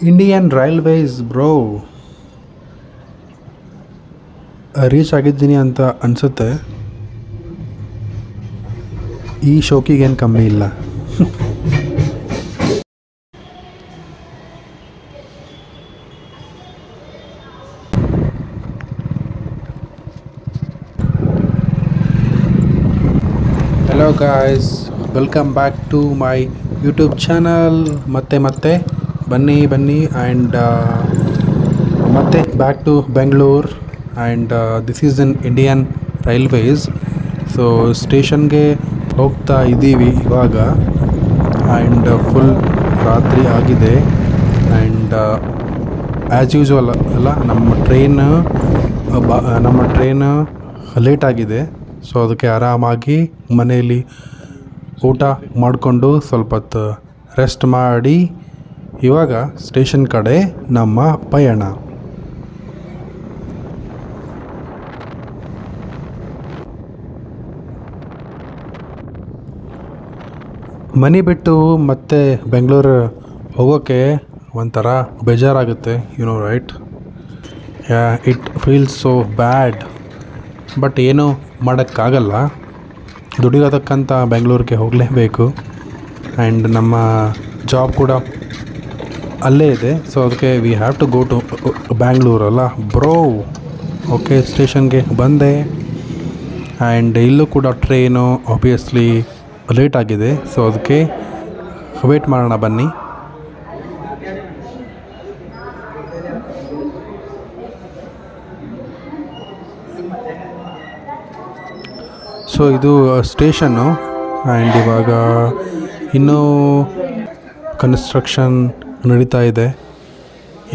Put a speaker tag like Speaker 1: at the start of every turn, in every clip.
Speaker 1: Indian railways bro, reach ಆಗಿದ್ದೀನಿ ಅಂತ ಅನಿಸುತ್ತೆ. ಈ ಶೋಕಿಗೇನು ಕಮ್ಮಿ ಇಲ್ಲ. Hello guys, welcome back to my YouTube channel. ಮತ್ತೆ ಬನ್ನಿ ಆ್ಯಂಡ್ ಮತ್ತೆ back to Bengaluru and this is in Indian Railways. So ಸ್ಟೇಷನ್ಗೆ ಹೋಗ್ತಾ ಇದ್ದೀವಿ ಇವಾಗ ಆ್ಯಂಡ್ ಫುಲ್ ರಾತ್ರಿ ಆಗಿದೆ ಆ್ಯಂಡ್ ಆ್ಯಸ್ ಯೂಶ್ವಲ್ ಅಲ್ಲ, ನಮ್ಮ ಟ್ರೈನ್ ಲೇಟ್ ಆಗಿದೆ. ಸೊ ಅದಕ್ಕೆ ಆರಾಮಾಗಿ ಮನೆಯಲ್ಲಿ ಊಟ ಮಾಡಿಕೊಂಡು ಸ್ವಲ್ಪ ಹೊತ್ತು ರೆಸ್ಟ್ ಮಾಡಿ ಇವಾಗ ಸ್ಟೇಷನ್ ಕಡೆ ನಮ್ಮ ಪಯಣ. ಮನೆ ಬಿಟ್ಟು ಮತ್ತೆ ಬೆಂಗಳೂರು ಹೋಗೋಕ್ಕೆ ಒಂಥರ ಬೇಜಾರಾಗುತ್ತೆ, right. It feels so bad, but ಏನೂ ಮಾಡೋಕ್ಕಾಗಲ್ಲ. ದುಡಿಯೋದಕ್ಕಂತ ಬೆಂಗಳೂರಿಗೆ ಹೋಗಲೇಬೇಕು ಆ್ಯಂಡ್ ನಮ್ಮ ಜಾಬ್ ಕೂಡ ಅಲ್ಲೇ ಇದೆ. ಸೊ ಅದಕ್ಕೆ we have to go to ಬ್ಯಾಂಗ್ಳೂರಲ್ಲ ಬ್ರೋ. ಓಕೆ, ಸ್ಟೇಷನ್ಗೆ ಬಂದೆ ಆ್ಯಂಡ್ ಇಲ್ಲೂ ಕೂಡ ಟ್ರೈನು ಆಬ್ವಿಯಸ್ಲಿ ಲೇಟ್ ಆಗಿದೆ. ಸೊ ಅದಕ್ಕೆ ವೇಟ್ ಮಾಡೋಣ ಬನ್ನಿ. ಸೊ ಇದು ಸ್ಟೇಷನ್ನು ಆ್ಯಂಡ್ ಇವಾಗ ಇನ್ನೂ ಕನ್ಸ್ಟ್ರಕ್ಷನ್ ನಡೀತಾ ಇದೆ.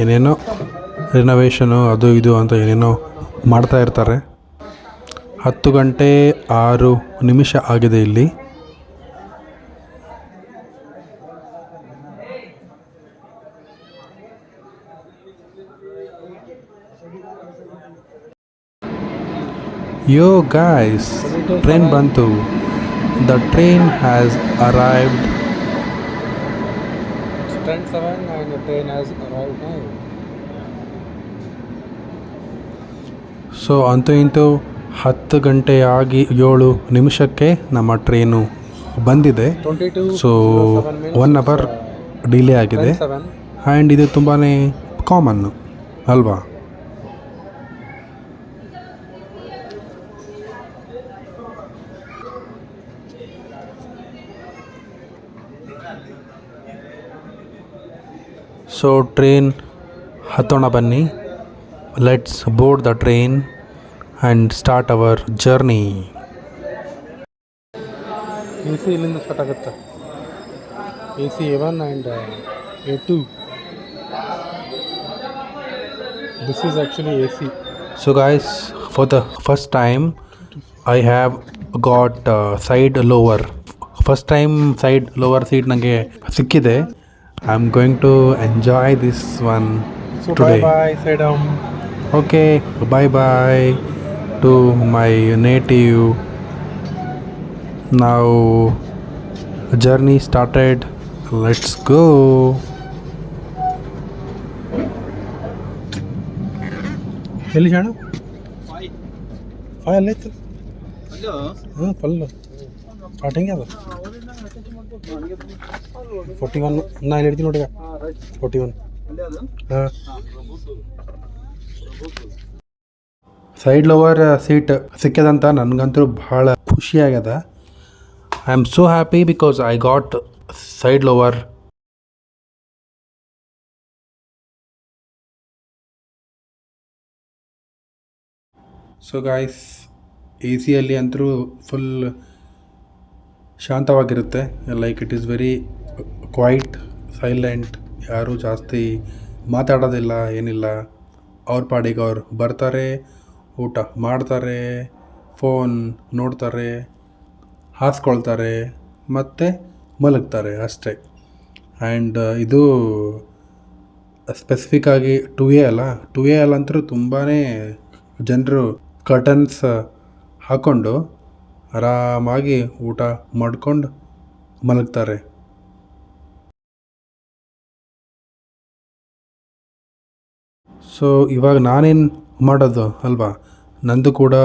Speaker 1: ಏನೇನೋ ರಿನೋವೇಷನು ಅದು ಇದು ಅಂತ ಏನೇನೋ ಮಾಡ್ತಾ ಇರ್ತಾರೆ. 10:06 ಆಗಿದೆ ಇಲ್ಲಿ. ಯೋ ಗಾಯ್ಸ್, ಟ್ರೈನ್ ಬಂತು. The train has arrived. Train 7 and the train has arrived now. So ಅಂತೂ ಇಂತೂ 10:07 ನಮ್ಮ ಟ್ರೈನು ಬಂದಿದೆ. ಸೊ 1 ಅವರ್ ಡಿಲೇ ಆಗಿದೆ ಆ್ಯಂಡ್ ಇದು ತುಂಬಾ ಕಾಮನ್ನು ಅಲ್ವಾ. ಸೊ ಟ್ರೈನ್ ಹತ್ತೋಣ ಬನ್ನಿ. Let's board the train and start hour journey. AC ಇಲ್ಲಿಂದ ಸ್ಟಾರ್ಟ್ ಆಗುತ್ತೆ. AC A1 and A2. This is actually AC. So guys, for the first time I have got side lower. First time side lower seat ನನಗೆ ಸಿಕ್ಕಿದೆ. I am going to enjoy this one today. Bye ಸೈಡಮ್. Okay, bye to my native. ನಾವು journey started. Let's go. ಎಲ್ಲಿ ಜಾಣ? 5 ಅಲ್ಲೈತೆ. Full starting ಅದ 41. ನಾನು ಹೇಳ್ತೀನಿ ನೋಡಿ, 41. ಹಾಂ, ಸೈಡ್ ಲೋವರ್ ಸೀಟ್ ಸಿಕ್ಕ್ಯದಂತ ನನಗಂತೂ ಭಾಳ ಖುಷಿ ಆಗ್ಯದ. I am so happy because I got side lower. So guys, AC ಅಂತೂ ಫುಲ್ ಶಾಂತವಾಗಿರುತ್ತೆ. Like it is very quiet, silent. ಯಾರೂ ಜಾಸ್ತಿ ಮಾತಾಡೋದಿಲ್ಲ, ಏನಿಲ್ಲ. ಅವ್ರ ಪಾಡಿಗೆ ಅವ್ರು ಬರ್ತಾರೆ, ಊಟ ಮಾಡ್ತಾರೆ, ಫೋನ್ ನೋಡ್ತಾರೆ, ಹಾಸ್ಕೊಳ್ತಾರೆ, ಮತ್ತು ಮಲಗ್ತಾರೆ ಅಷ್ಟೇ. ಆ್ಯಂಡ್ ಇದು ಸ್ಪೆಸಿಫಿಕ್ಕಾಗಿ 2A ಅಲ್ಲ. 2A ಅಂತೂ ತುಂಬಾ ಜನರು ಕರ್ಟನ್ಸ್ ಹಾಕ್ಕೊಂಡು ಆರಾಮಾಗಿ ಊಟ ಮಾಡ್ಕೊಂಡು ಮಲಗ್ತಾರೆ. ಸೊ ಇವಾಗ ನಾನೇನು ಮಾಡೋದು ಅಲ್ವಾ, ನಂದು ಕೂಡ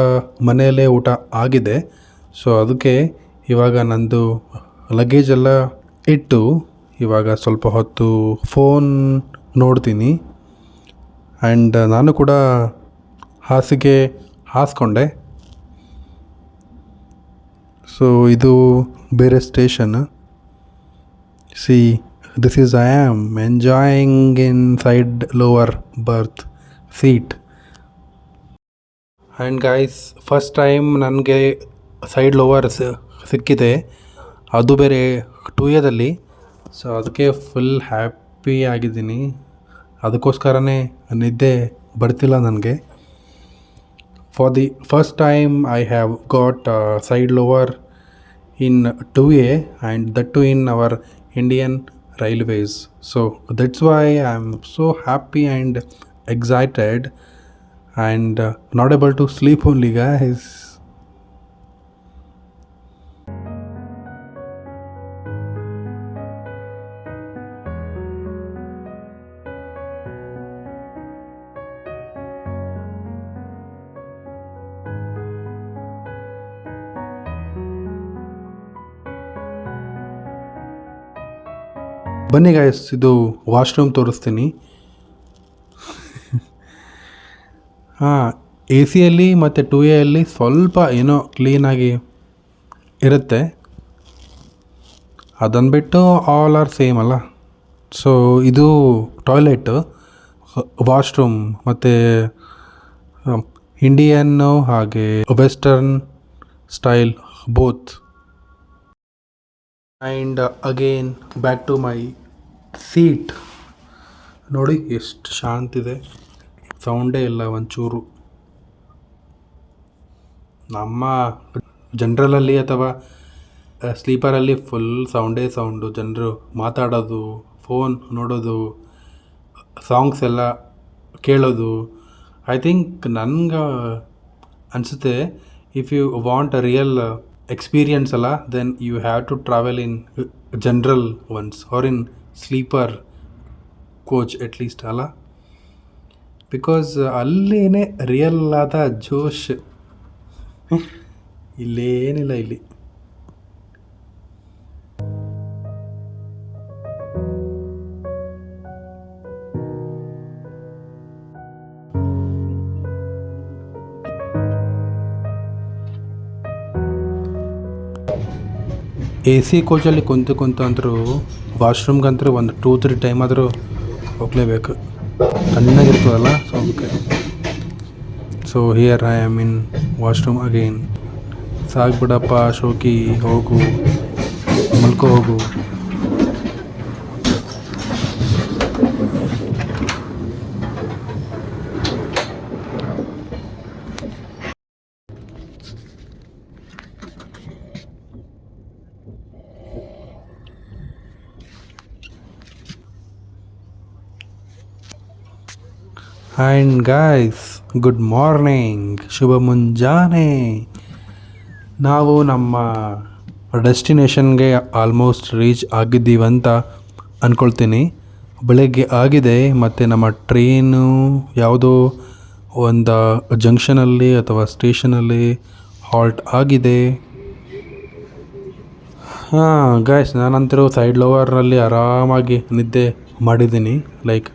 Speaker 1: ಮನೆಯಲ್ಲೇ ಊಟ ಆಗಿದೆ. ಸೊ ಅದಕ್ಕೆ ಇವಾಗ ನಂದು ಲಗೇಜೆಲ್ಲ ಇಟ್ಟು ಇವಾಗ ಸ್ವಲ್ಪ ಹೊತ್ತು ಫೋನ್ ನೋಡ್ತೀನಿ. ಆ್ಯಂಡ್ ನಾನು ಕೂಡ ಹಾಸಿಗೆ ಹಾಸ್ಕೊಂಡೆ. ಸೊ ಇದು ಬೇರೆ station. See this is I am enjoying in side lower birth seat. And guys, first time ನನಗೆ ಸೈಡ್ ಲೋವರ್ ಸಿಕ್ಕಿದೆ, ಅದು ಬೇರೆ 2Aದಲ್ಲಿ. ಸೊ ಅದಕ್ಕೆ ಫುಲ್ ಹ್ಯಾಪಿ ಆಗಿದ್ದೀನಿ. ಅದಕ್ಕೋಸ್ಕರನೇ ನಿದ್ದೆ ಬರ್ತಿಲ್ಲ ನನಗೆ. For the first time I have got side lower in 2A, and that too in our Indian Railways. So that's why I'm so happy and excited, and not able to sleep only, guys. ಬನ್ನಿ guys, ಇದು washroom ತೋರಿಸ್ತೀನಿ. ಹಾಂ, AC ಮತ್ತು 2Aಯಲ್ಲಿ ಸ್ವಲ್ಪ ಏನೋ ಕ್ಲೀನಾಗಿ ಇರುತ್ತೆ, ಅದನ್ನು ಬಿಟ್ಟು ಆಲ್ ಆರ್ ಸೇಮ್ ಅಲ್ಲ. ಸೊ ಇದು ಟಾಯ್ಲೆಟ್, ವಾಶ್ರೂಮ್ ಮತ್ತು ಇಂಡಿಯನ್ನು ಹಾಗೆ western style both. And again back to my seat. ನೋಡಿ ಎಷ್ಟು ಶಾಂತಿದೆ, ಸೌಂಡೇ ಇಲ್ಲ ಒಂಚೂರು. ನಮ್ಮ ಜನರಲಲ್ಲಿ ಅಥವಾ ಸ್ಲೀಪರಲ್ಲಿ ಫುಲ್ ಸೌಂಡೇ ಸೌಂಡು. ಜನರು ಮಾತಾಡೋದು, ಫೋನ್ ನೋಡೋದು, ಸಾಂಗ್ಸ್ ಎಲ್ಲ ಕೇಳೋದು. ಐ ಥಿಂಕ್ ನನಗೆ ಅನಿಸುತ್ತೆ, if you want a real experience ಅಲ್ಲ, then you have to travel in general ones or in sleeper coach at least ಅಲ್ಲ. ಬಿಕಾಸ್ ಅಲ್ಲೇನೇ ರಿಯಲ್ ಆದ ಜೋಶ್, ಇಲ್ಲೇನಿಲ್ಲ ಇಲ್ಲಿ. AC ಕೋಚಲ್ಲಿ ಕುಂತು ಅಂತರೂ ವಾಶ್ರೂಮ್ಗಂತೂ ಒಂದು 2-3 ಟೈಮ್ ಆದರೂ ಹೋಗಲೇಬೇಕು, ತಣ್ಣಗಿರ್ತದಲ್ಲ. ಸೊ ಅದಕ್ಕೆ so here I am in washroom again. ಸಾಗ್ಬಿಡಪ್ಪ ಶೋಕಿ, ಹೋಗು ಮಲ್ಕೋ ಹೋಗು. ಆ್ಯಂಡ್ ಗಾಯ್ಸ್, ಗುಡ್ ಮಾರ್ನಿಂಗ್, ಶುಭ ಮುಂಜಾನೆ. ನಾವು ನಮ್ಮ ಡೆಸ್ಟಿನೇಷನ್ಗೆ ಆಲ್ಮೋಸ್ಟ್ ರೀಚ್ ಆಗಿದ್ದೀವಂತ ಅಂದ್ಕೊಳ್ತೀನಿ. ಬೆಳಗ್ಗೆ ಆಗಿದೆ ಮತ್ತು ನಮ್ಮ ಟ್ರೈನು ಯಾವುದೋ ಒಂದು ಜಂಕ್ಷನಲ್ಲಿ ಅಥವಾ ಸ್ಟೇಷನಲ್ಲಿ ಹಾಲ್ಟ್ ಆಗಿದೆ. ಹಾಂ ಗಾಯ್ಸ್, ನಾನಂತರೂ ಸೈಡ್ ಲೋವರ್ನಲ್ಲಿ ಆರಾಮಾಗಿ ನಿದ್ದೆ ಮಾಡಿದ್ದೀನಿ. ಲೈಕ್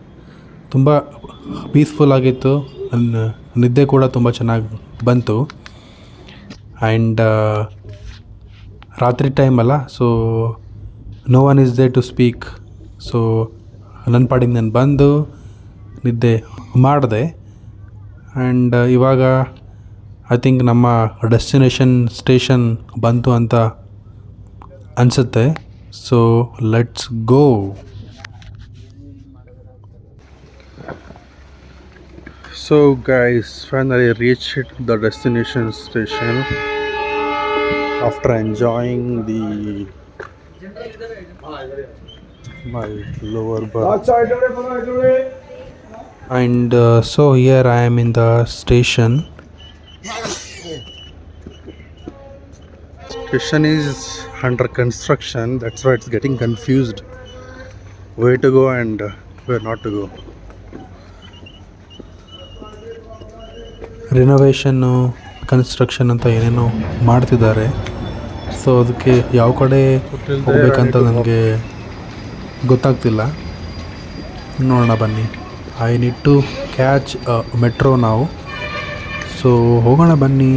Speaker 1: ತುಂಬ ಪೀಸ್ಫುಲ್ ಆಗಿತ್ತು, ನಿದ್ದೆ ಕೂಡ ತುಂಬ ಚೆನ್ನಾಗಿ ಬಂತು. ಆ್ಯಂಡ್ ರಾತ್ರಿ ಟೈಮ್ ಅಲ್ಲ, so no one is there to speak. So ನನ್ನ ಪಾಡಿಗೆ ನಾನು ಬಂದು ನಿದ್ದೆ ಮಾಡಿದೆ. ಆ್ಯಂಡ್ ಇವಾಗ ಐ ಥಿಂಕ್ ನಮ್ಮ ಡೆಸ್ಟಿನೇಷನ್ ಸ್ಟೇಷನ್ ಬಂತು ಅಂತ ಅನಿಸುತ್ತೆ. So let's go. So guys, finally reached the destination station after enjoying my lower berth. And so here I am in the station. Station is under construction, that's why it's getting confused where to go and where not to go. Renovation construction ಅಂತ ಏನೇನೋ ಮಾಡ್ತಿದ್ದಾರೆ. So ಅದಕ್ಕೆ ಯಾವ ಕಡೆ ಹೋಗ್ಬೇಕಂತ ನನಗೆ ಗೊತ್ತಾಗ್ತಿಲ್ಲ. ನೋಡೋಣ ಬನ್ನಿ. I need to catch metro ನಾವು. ಸೊ ಹೋಗೋಣ ಬನ್ನಿ.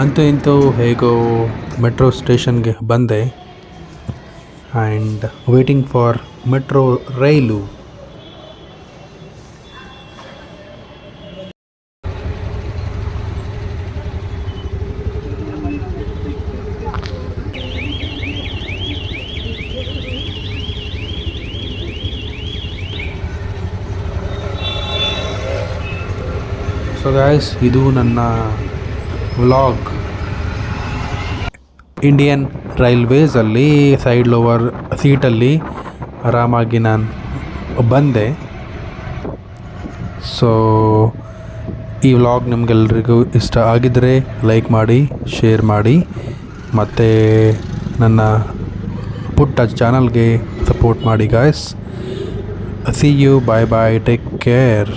Speaker 1: ಅಂತೂ ಇಂತೂ ಹೇಗೋ ಮೆಟ್ರೋ ಸ್ಟೇಷನ್ಗೆ ಬಂದೆ and waiting for metro rail. So guys, ಇದು ನನ್ನ ವ್ಲಾಗ್. ಇಂಡಿಯನ್ ರೈಲ್ವೇಸಲ್ಲಿ ಸೈಡ್ ಲೋವರ್ ಸೀಟಲ್ಲಿ ಆರಾಮಾಗಿ ನಾನು ಬಂದೆ. ಸೊ ಈ ವ್ಲಾಗ್ ನಿಮಗೆಲ್ರಿಗೂ ಇಷ್ಟ ಆಗಿದ್ದರೆ ಲೈಕ್ ಮಾಡಿ, ಶೇರ್ ಮಾಡಿ, ಮತ್ತು ನನ್ನ ಪುಟ್ಟ ಚಾನಲ್ಗೆ ಸಪೋರ್ಟ್ ಮಾಡಿ guys. See you, bye bye, take care.